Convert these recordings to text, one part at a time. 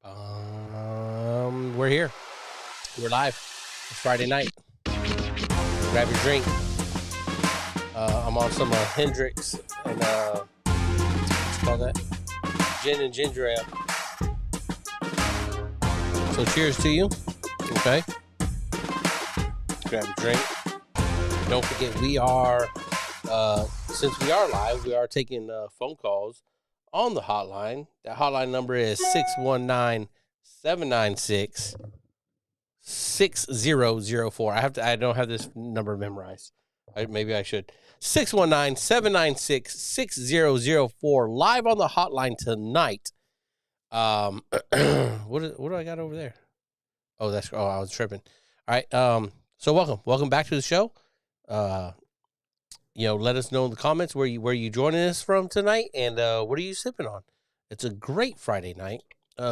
We're here. We're live. It's Friday night. Grab your drink. I'm on some Hendrix and what's it called that? Gin and ginger ale. So cheers to you. Okay. Grab a drink. Don't forget we are since we are live, we are taking phone calls on the hotline. That hotline number is 619-796-6004. I don't have this number memorized. Maybe I should. 619-796-6004. Live on the hotline tonight. What do I got over there? I was tripping. All right. So welcome back to the show. Let us know in the comments where you joining us from tonight, and what are you sipping on? It's a great Friday night.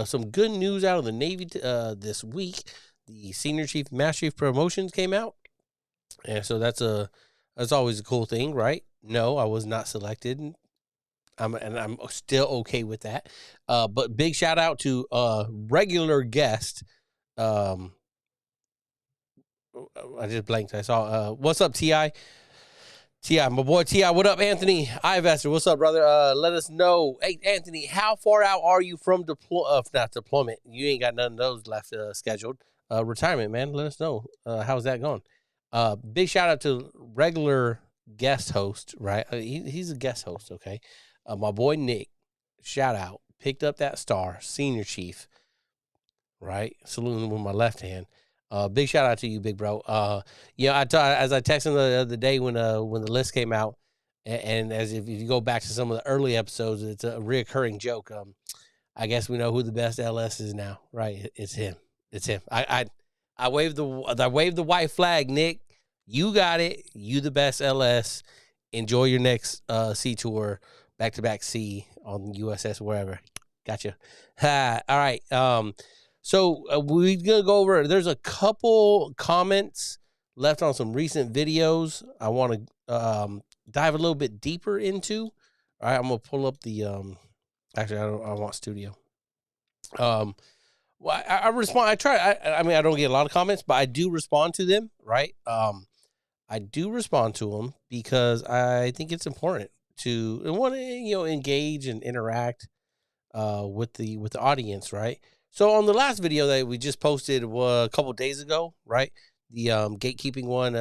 Some good news out of the Navy this week. The Senior Chief, Master Chief promotions came out, and so that's always a cool thing, right? No, I was not selected. I'm still okay with that. But big shout out to regular guest. I just blanked. I saw. What's up, Ti? Ti, my boy Ti. What up, Anthony Ivester? What's up, brother? Let us know. Hey, Anthony, how far out are you from not deployment? You ain't got none of those left scheduled. Retirement, man. Let us know. How's that going? Big shout out to regular guest host, right? He's a guest host, okay? My boy Nick, shout out. Picked up that star, Senior Chief, right? Saluting with my left hand. Big shout out to you, big bro. As I texted him the other day when the list came out, and as if you go back to some of the early episodes, it's a reoccurring joke. I guess we know who the best LS is now, right? It's him. It's him. I waved the white flag, Nick. You got it. You the best LS. Enjoy your next sea tour, back-to-back sea on USS wherever. Gotcha. All right. So we're going to go over, there's a couple comments left on some recent videos I want to dive a little bit deeper into. All right, I'm going to pull up the, actually, I want studio. Well, I respond, I don't get a lot of comments, but I do respond to them, right? I do respond to them because I think it's important to engage and interact with the audience, right? So on the last video that we just posted a couple days ago, right? The gatekeeping one,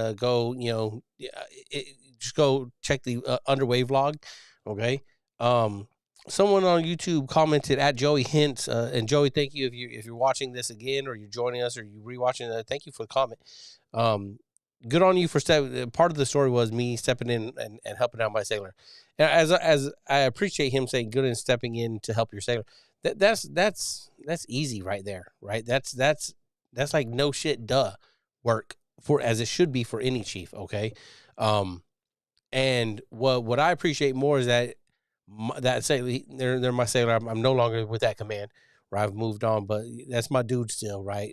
just go check the underway vlog, okay? Someone on YouTube commented at Joey Hintz, and Joey, thank you if you're watching this again or you're joining us or you're rewatching it. Thank you for the comment. Good on you for part of the story was me stepping in and helping out my sailor. As I appreciate him saying good and stepping in to help your sailor. That's easy right there, right? That's like no shit duh work for as it should be for any chief, okay? And what I appreciate more is that they're my sailor. I'm no longer with that command, right? I've moved on, but that's my dude still, right?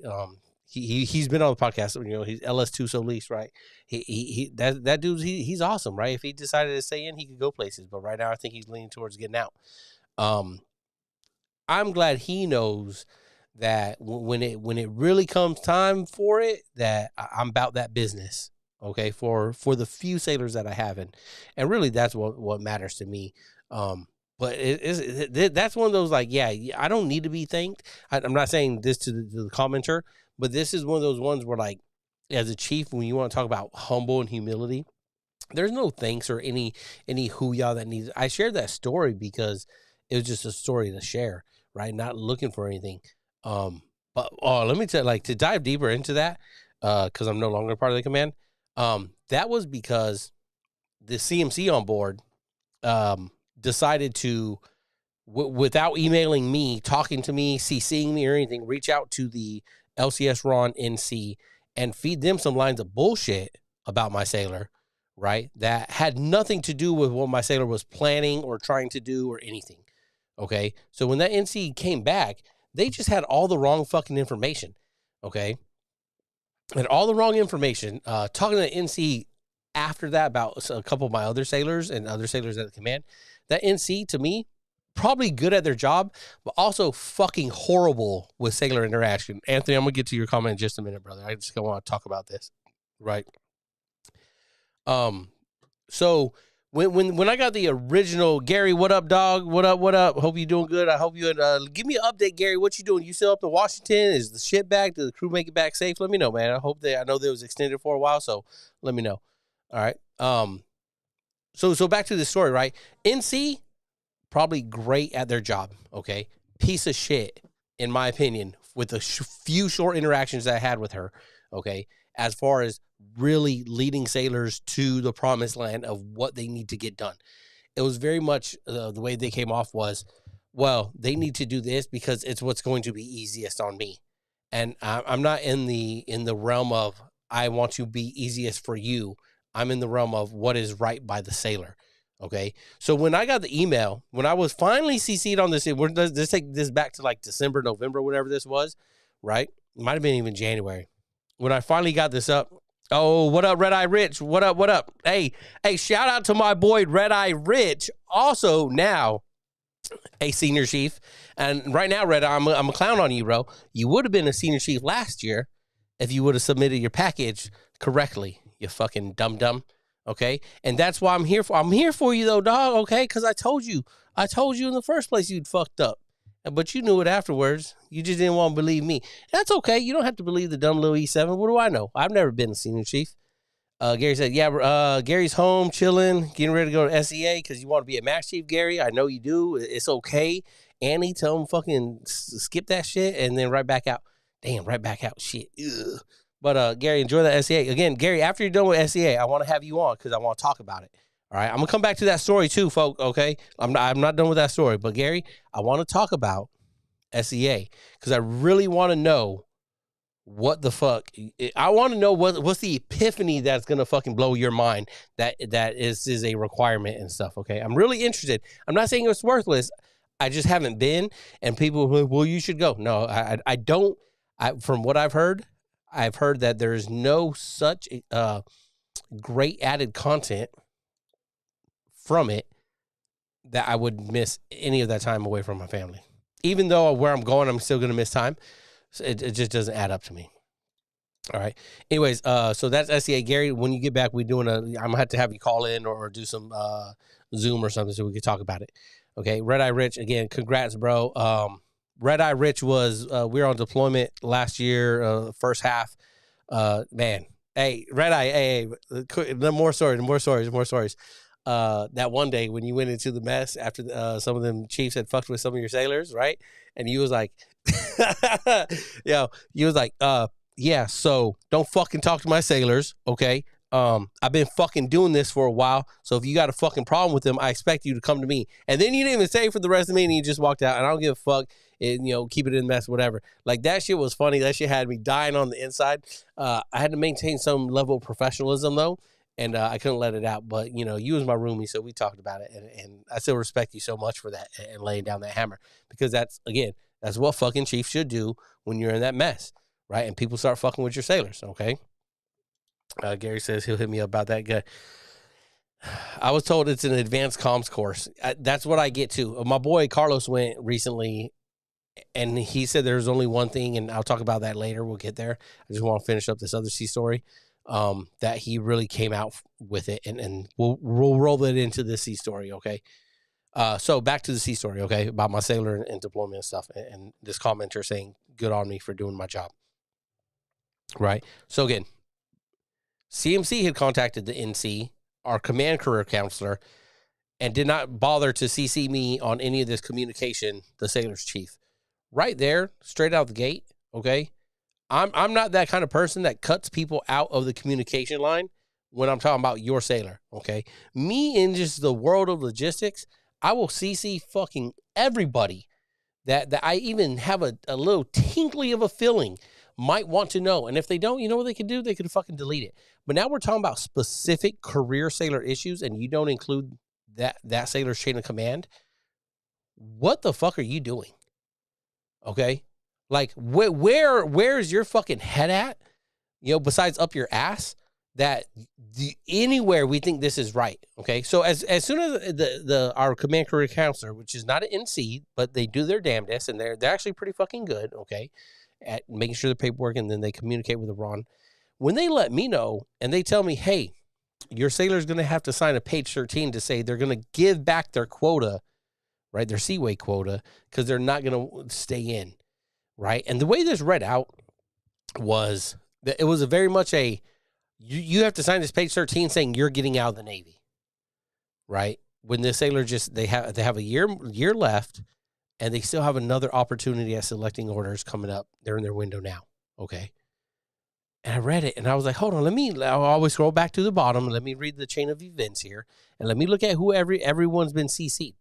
He's been on the podcast, he's LS2 Solis, right? That dude, he's awesome, right? If he decided to stay in, he could go places, but right now I think he's leaning towards getting out. I'm glad he knows that when it really comes time for it, that I'm about that business, okay, for the few sailors that I have, and really that's what matters to me. But that's one of those, like, yeah, I don't need to be thanked. I'm not saying this to the commenter, but this is one of those ones where, like, as a chief, when you want to talk about humble and humility, there's no thanks or any hoo-yah that needs. I shared that story because it was just a story to share, right? Not looking for anything. But let me tell you, like, to dive deeper into that, because I'm no longer part of the command. That was because the CMC on board decided to, without emailing me, talking to me, CCing me or anything, reach out to the LCS Ron NC and feed them some lines of bullshit about my sailor, right? That had nothing to do with what my sailor was planning or trying to do or anything. Okay. So when that NC came back, they just had all the wrong fucking information. Okay. And all the wrong information, talking to the NC after that about a couple of my other sailors and other sailors at the command, that NC to me probably good at their job, but also fucking horrible with sailor interaction. Anthony, I'm gonna get to your comment in just a minute, brother. I just want to talk about this, right? So when I got the original, Gary, what up, dog? What up? Hope you doing good. I hope you give me an update, Gary. What you doing? You still up in Washington? Is the shit back? Did the crew make it back safe? Let me know, man. I know that was extended for a while, so let me know. All right. So back to the story, right? NC, probably great at their job, okay? Piece of shit, in my opinion, with the few short interactions that I had with her, okay? As far as really leading sailors to the promised land of what they need to get done. It was very much the way they came off was, well, they need to do this because it's what's going to be easiest on me. And I'm not in the realm of I want to be easiest for you. I'm in the realm of what is right by the sailor. Okay. So when I got the email, when I was finally CC'd on this, let's take this back to like December, November, whatever this was, right? It might have been even January. When I finally got this up, oh, what up, Red Eye Rich? What up? Hey, shout out to my boy, Red Eye Rich. Also now a senior chief. And right now, Red Eye, I'm a clown on you, bro. You would have been a senior chief last year if you would have submitted your package correctly. You fucking dumb. Okay. And that's why I'm here for. I'm here for you though, dog. Okay. Cause I told you in the first place you'd fucked up, but you knew it afterwards. You just didn't want to believe me. That's okay. You don't have to believe the dumb little E7. What do I know? I've never been a senior chief. Gary said, yeah, Gary's home chilling, getting ready to go to SEA because you want to be a max chief, Gary. I know you do. It's okay. Annie, tell him fucking skip that shit and then right back out. Damn, right back out. Shit. Ugh. But Gary, enjoy the SEA. Again, Gary, after you're done with SEA, I want to have you on because I want to talk about it. All right, I'm gonna come back to that story too, folks. Okay, I'm not done with that story, but Gary, I want to talk about SEA because I really want to know what the fuck. I want to know what's the epiphany that's gonna fucking blow your mind. That is a requirement and stuff. Okay, I'm really interested. I'm not saying it's worthless. I just haven't been, and people are like, well, you should go. No, I don't. From what I've heard that there is no such great added content from it that I would miss any of that time away from my family. Even though where I'm going, I'm still going to miss time. So it just doesn't add up to me. All right. Anyways, so that's SEA. Gary, when you get back, I'm going to have you call in or do some Zoom or something so we can talk about it. Okay. Red Eye Rich, again, congrats, bro. Red Eye Rich was, we were on deployment last year, first half. Man, hey, Red Eye, hey, more stories. That one day when you went into the mess after some of them chiefs had fucked with some of your sailors, right? And you was like, yeah, so don't fucking talk to my sailors, okay? I've been fucking doing this for a while, so if you got a fucking problem with them, I expect you to come to me. And then you didn't even say for the rest of the meeting, you just walked out, and I don't give a fuck. And, keep it in the mess, whatever. Like, that shit was funny. That shit had me dying on the inside. I had to maintain some level of professionalism, though, and I couldn't let it out. But, you was my roomie, so we talked about it, and I still respect you so much for that and laying down that hammer. Because that's what fucking chiefs should do when you're in that mess, right? And people start fucking with your sailors, okay? Gary says he'll hit me up about that guy. I was told it's an advanced comms course. That's what I get to. My boy Carlos went recently, and he said there's only one thing, and I'll talk about that later. We'll get there. I just want to finish up this other sea story that he really came out with it, and we'll roll it into this sea story, okay? So back to the sea story, okay, about my sailor and deployment and stuff, and this commenter saying good on me for doing my job, right? So again, CMC had contacted the NC, our command career counselor, and did not bother to CC me on any of this communication, the sailor's chief. Right there, straight out the gate, okay? I'm not that kind of person that cuts people out of the communication line when I'm talking about your sailor, okay? Me in just the world of logistics, I will CC fucking everybody that I even have a little tinkly of a feeling might want to know. And if they don't, you know what they could do? They could fucking delete it. But now we're talking about specific career sailor issues, and you don't include that sailor's chain of command. What the fuck are you doing? Okay? Like, where's your fucking head at? Besides up your ass, that anywhere we think this is right. Okay. So as soon as our command career counselor, which is not an NC, but they do their damnedest, and they're actually pretty fucking good. Okay. At making sure the paperwork, and then they communicate with Ron. When they let me know and they tell me, hey, your sailor's going to have to sign a page 13 to say they're going to give back their quota, right? Their Seaway quota, because they're not going to stay in, right? And the way this read out was that it was a very much a, you have to sign this page 13 saying you're getting out of the Navy, right? When the sailor they have a year left, and they still have another opportunity at selecting orders coming up. They're in their window now, okay? And I read it, and I was like, hold on, I'll always scroll back to the bottom, and let me read the chain of events here, and let me look at who everyone's been CC'd.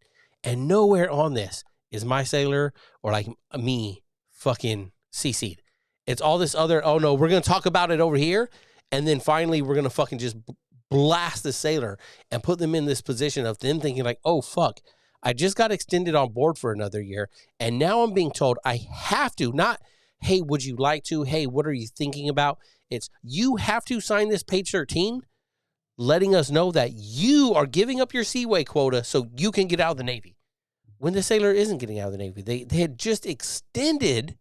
And nowhere on this is my sailor or like me fucking CC'd. It's all this other, oh no, we're going to talk about it over here, and then finally we're going to fucking just blast the sailor and put them in this position of them thinking like, oh, fuck, I just got extended on board for another year, and now I'm being told I have to, not, hey, would you like to? Hey, what are you thinking about? It's, you have to sign this page 13, letting us know that you are giving up your Seaway quota so you can get out of the Navy. When the sailor isn't getting out of the Navy, they had just extended,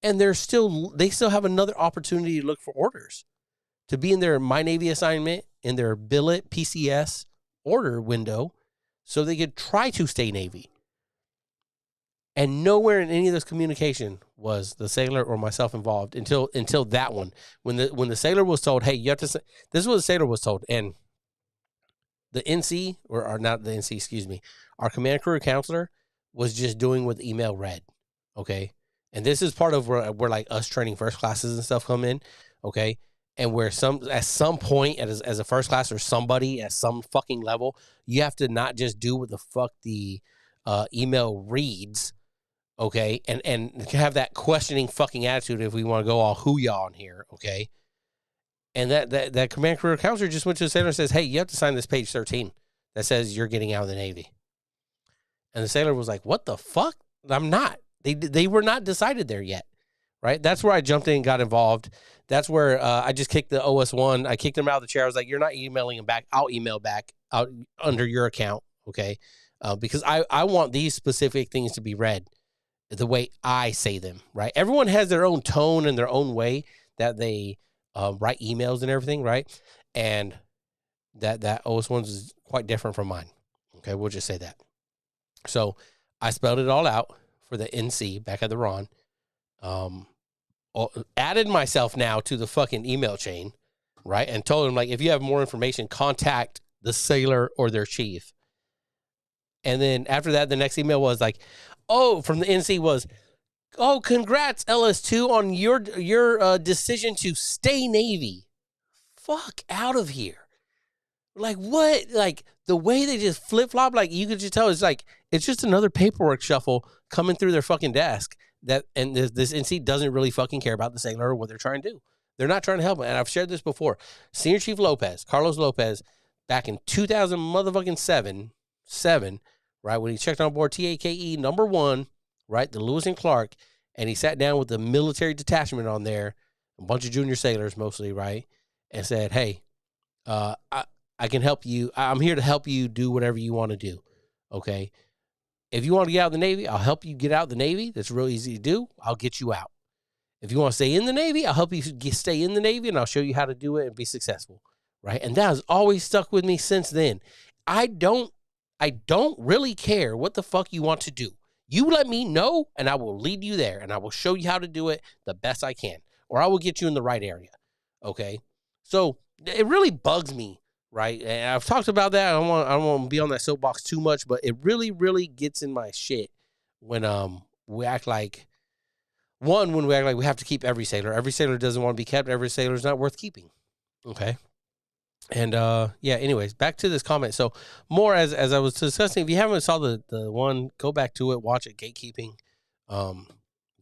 and they still have another opportunity to look for orders, to be in their My Navy assignment, in their billet PCS order window, so they could try to stay Navy. And nowhere in any of this communication was the sailor or myself involved until that one. When the sailor was told, hey, you have to say, this is what the sailor was told. And the NC, or not the NC, excuse me, our command crew counselor was just doing what the email read. Okay. And this is part of where like us training first classes and stuff come in. Okay. And where at some point as a first class or somebody at some fucking level, you have to not just do what the fuck the email reads, okay, and have that questioning fucking attitude if we want to go all hoo-yah on here, okay? And that command career counselor just went to the sailor and says, hey, you have to sign this page 13 that says you're getting out of the Navy. And the sailor was like, what the fuck? I'm not. They were not decided there yet. Right? That's where I jumped in and got involved. That's where I just kicked the OS1. I kicked him out of the chair. I was like, you're not emailing him back. I'll email back out under your account, okay? Because I want these specific things to be read the way I say them, right? Everyone has their own tone and their own way that they write emails and everything, right? And that OS1 is quite different from mine, okay? We'll just say that. So I spelled it all out for the NC back at the Ron. Added myself now to the fucking email chain, right? And told him, like, if you have more information, contact the sailor or their chief. And then after that, the next email was like, oh, from the NC was, oh, congrats, LS2, on your decision to stay Navy. Fuck out of here. Like, what? Like, the way they just flip-flop, like, you could just tell, it's like, it's just another paperwork shuffle coming through their fucking desk. And this NC doesn't really fucking care about the sailor or what they're trying to do. They're not trying to help him. And I've shared this before. Senior Chief Lopez, Carlos Lopez, back in 2007, right, when he checked on board TAKE #1, right, the Lewis and Clark, and he sat down with the military detachment on there, a bunch of junior sailors mostly, right, and said, hey, I can help you. I'm here to help you do whatever you want to do, okay? If you want to get out of the Navy, I'll help you get out of the Navy. That's real easy to do. I'll get you out. If you want to stay in the Navy, I'll help you stay in the Navy, and I'll show you how to do it and be successful, right? And that has always stuck with me since then. I don't really care what the fuck you want to do. You let me know, and I will lead you there, and I will show you how to do it the best I can, or I will get you in the right area, okay? So it really bugs me. Right. And I've talked about that. I don't want to be on that soapbox too much, but it really, really gets in my shit when we act like we have to keep every sailor. Every sailor doesn't want to be kept. Every sailor is not worth keeping. Okay. And yeah, anyways, back to this comment. So more as I was discussing, if you haven't saw the one, go back to it, watch it, Gatekeeping.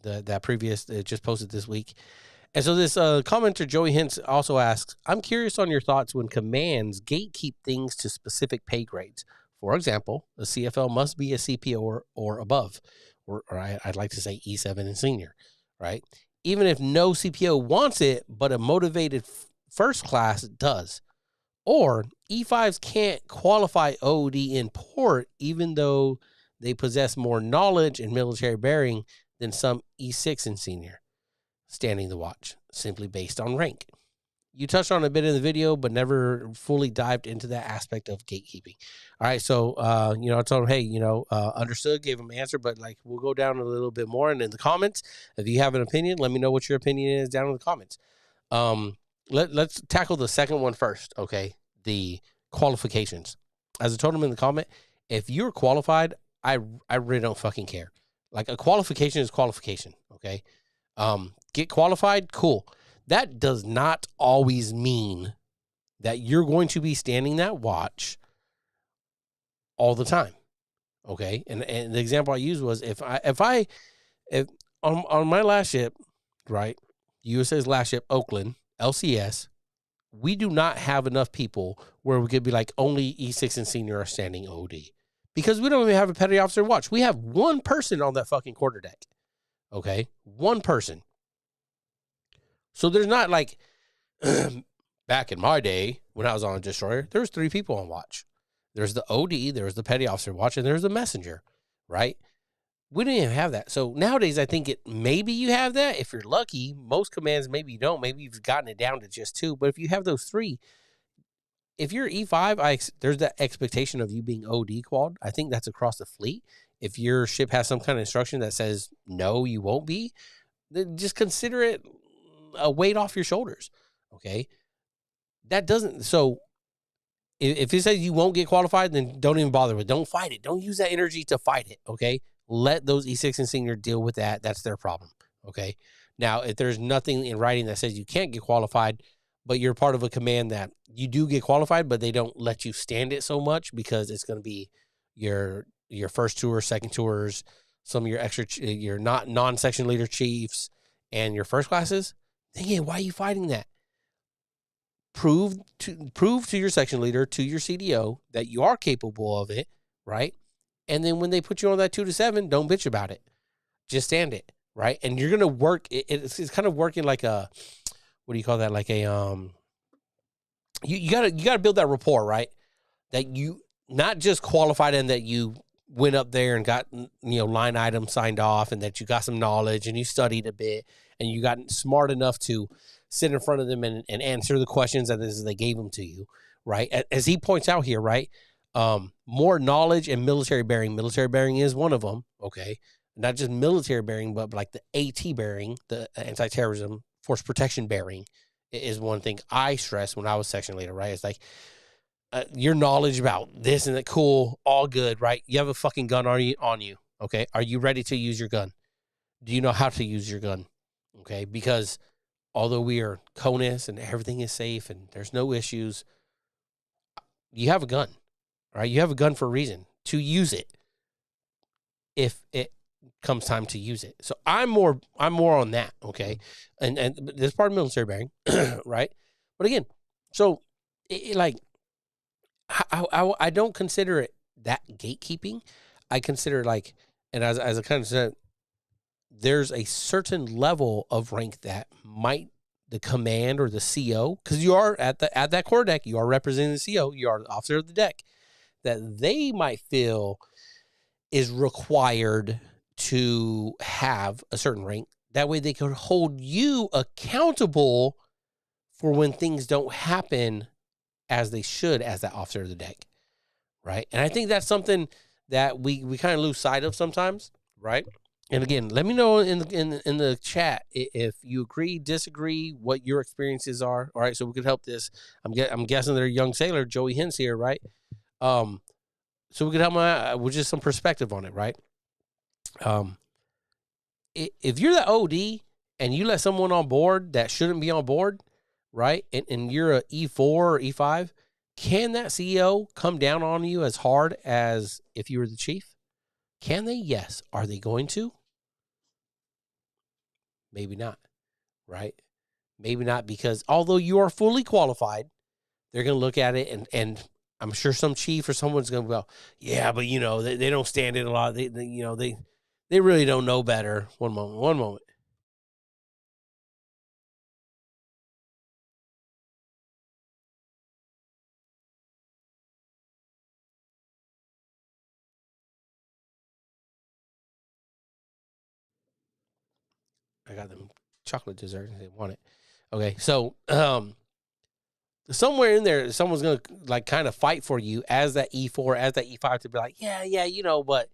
That previous, it just posted this week. And so this commenter, Joey Hintz, also asks, I'm curious on your thoughts when commands gatekeep things to specific pay grades. For example, a CFL must be a CPO or above, or I'd like to say E7 and senior, right? Even if no CPO wants it, but a motivated first class does. Or E5s can't qualify OOD in port, even though they possess more knowledge and military bearing than some E6 and senior, standing the watch, simply based on rank. You touched on a bit in the video, but never fully dived into that aspect of gatekeeping. All right, so I told him, hey, understood, gave him an answer, but like we'll go down a little bit more, and in the comments, if you have an opinion, let me know what your opinion is down in the comments. Let's tackle the second one first, okay? The qualifications. As I told him in the comment, if you're qualified, I really don't fucking care. Like a qualification is qualification, okay? Get qualified, cool. That does not always mean that you're going to be standing that watch all the time, okay? And the example I used was if on my last ship, right, USA's last ship, Oakland, LCS, we do not have enough people where we could be like only E6 and senior are standing OD because we don't even have a petty officer watch. We have one person on that fucking quarterdeck, okay? One person. So there's not like back in my day when I was on a destroyer, there was 3 people on watch. There's the OD, there was the petty officer watch, and there's the messenger, right? We didn't even have that. So nowadays, I think maybe you have that if you're lucky. Most commands, maybe you don't. Maybe you've gotten it down to just 2. But if you have those 3, if you're E5, there's that expectation of you being OD quad. I think that's across the fleet. If your ship has some kind of instruction that says, no, you won't be, then just consider it a weight off your shoulders, okay? That doesn't, so if it says you won't get qualified, then don't even bother with it. Don't fight it. Don't use that energy to fight it, okay? Let those E6 and senior deal with that. That's their problem, okay? Now, if there's nothing in writing that says you can't get qualified, but you're part of a command that you do get qualified, but they don't let you stand it so much because it's going to be your first tour, second tours, some of your extra, your non-section leader chiefs, and your first classes, then yeah, why are you fighting that? Prove to your section leader, to your CDO, that you are capable of it, right? And then when they put you on that 2 to 7, don't bitch about it. Just stand it, right? And you're gonna work. It's kind of working like a, what do you call that? Like a you gotta build that rapport, right? That you not just qualified and that you went up there and got line items signed off, and that you got some knowledge and you studied a bit and you got smart enough to sit in front of them and answer the questions as they gave them to you, right? As he points out here, right? More knowledge and military bearing. Military bearing is one of them, okay? Not just military bearing, but like the AT bearing, the anti-terrorism force protection bearing is one thing I stressed when I was section leader, right? It's like your knowledge about this and that, cool, all good, right? You have a fucking gun on you, okay? Are you ready to use your gun? Do you know how to use your gun? Okay, because although we are CONUS and everything is safe and there's no issues, you have a gun, right? You have a gun for a reason, to use it if it comes time to use it. So I'm more on that, okay? And this part of military bearing, right? But again, so I don't consider it that gatekeeping. I consider like, and as I kind of said, there's a certain level of rank that might the command or the CO, because you are at that core deck, you are representing the CO, you are the officer of the deck, that they might feel is required to have a certain rank. That way they can hold you accountable for when things don't happen as they should as that officer of the deck, right? And I think that's something that we kind of lose sight of sometimes, right? And again, let me know in the chat if you agree, disagree, what your experiences are. All right, so we could help this. I'm guessing they're a young sailor, Joey Hintz here, right? So we could help them with just some perspective on it, right? If you're the OD and you let someone on board that shouldn't be on board, right? And you're a E4 or E5, can that CEO come down on you as hard as if you were the chief? Can they? Yes. Are they going to? Maybe not, right? Maybe not, because although you are fully qualified, they're going to look at it and I'm sure some chief or someone's going to go, yeah, but they don't stand it a lot. They really don't know better. One moment. I got them chocolate dessert and they want it. Okay, so somewhere in there, someone's gonna like kind of fight for you as that E4, as that E5 to be like, yeah, you know, but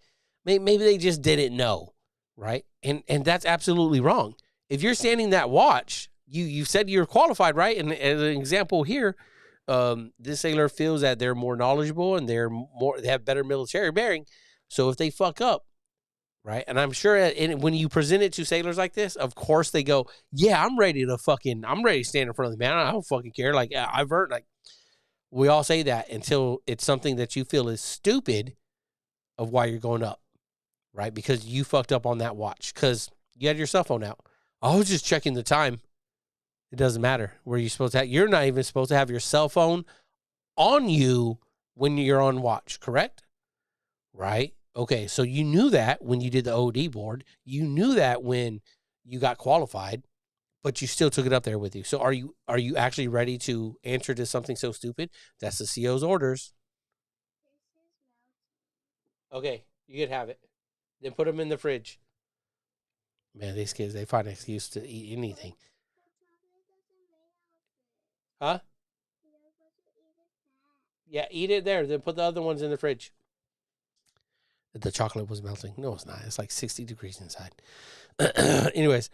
maybe they just didn't know, right? And that's absolutely wrong. If you're standing that watch, you said you're qualified, right? And as an example here, this sailor feels that they're more knowledgeable and they have better military bearing. So if they fuck up, right? And I'm sure when you present it to sailors like this, of course they go, yeah, I'm ready to stand in front of the man. I don't fucking care. Like, I've heard, like, we all say that until it's something that you feel is stupid of why you're going up, right? Because you fucked up on that watch because you had your cell phone out. I was just checking the time. It doesn't matter where you're supposed to have. You're not even supposed to have your cell phone on you when you're on watch, correct? Right? Okay, so you knew that when you did the OD board. You knew that when you got qualified, but you still took it up there with you. So are you actually ready to answer to something so stupid? That's the CO's orders. Okay, you can have it. Then put them in the fridge. Man, these kids, they find an excuse to eat anything. Huh? Yeah, eat it there. Then put the other ones in the fridge. The chocolate was melting. No, it's not. It's like 60 degrees inside. Anyways,